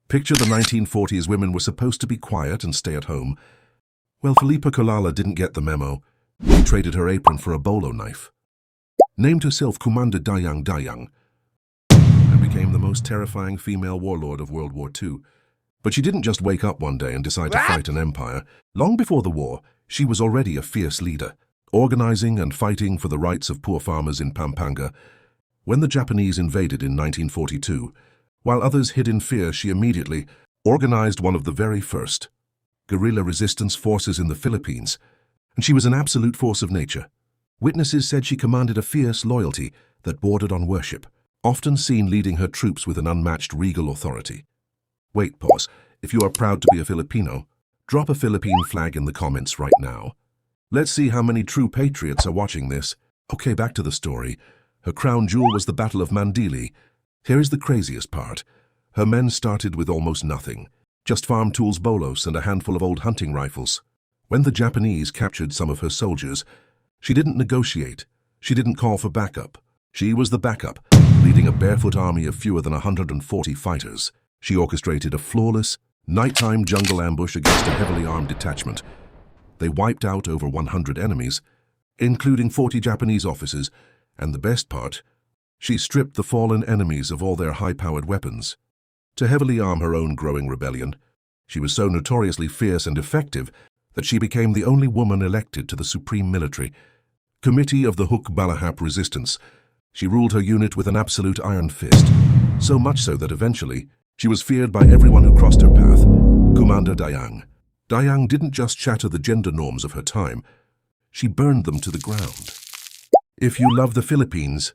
Picture the 1940s women were supposed to be quiet and stay at home. Well, Felipa Culala didn't get the memo. She traded her apron for a bolo knife. Named herself Kumander Dayang-Dayang, and became the most terrifying female warlord of World War II. But she didn't just wake up one day and decide to fight an empire. Long before the war, she was already a fierce leader, organizing and fighting for the rights of poor farmers in Pampanga. When the Japanese invaded in 1942, while others hid in fear, she immediately organized one of the very first guerrilla resistance forces in the Philippines, and she was an absolute force of nature. Witnesses said she commanded a fierce loyalty that bordered on worship, often seen leading her troops with an unmatched regal authority. Wait, pause. If you are proud to be a Filipino, drop a Philippine flag in the comments right now. Let's see how many true patriots are watching this. Okay, back to the story. Her crown jewel was the Battle of Mandili. Here is the craziest part. Her men started with almost nothing, just farm tools, bolos, and a handful of old hunting rifles. When the Japanese captured some of her soldiers, she didn't negotiate. She didn't call for backup. She was the backup, leading a barefoot army of fewer than 140 fighters. She orchestrated a flawless, nighttime jungle ambush against a heavily armed detachment. They wiped out over 100 enemies, including 40 Japanese officers, and the best part, she stripped the fallen enemies of all their high-powered weapons. To heavily arm her own growing rebellion, she was so notoriously fierce and effective that she became the only woman elected to the Supreme Military Committee of the Hukbalahap resistance. She ruled her unit with an absolute iron fist, so much so that eventually she was feared by everyone who crossed her path. Kumander Dayang. Dayang didn't just shatter the gender norms of her time, she burned them to the ground. If you love the Philippines,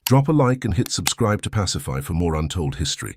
drop a like and hit subscribe to Pastify for more untold history.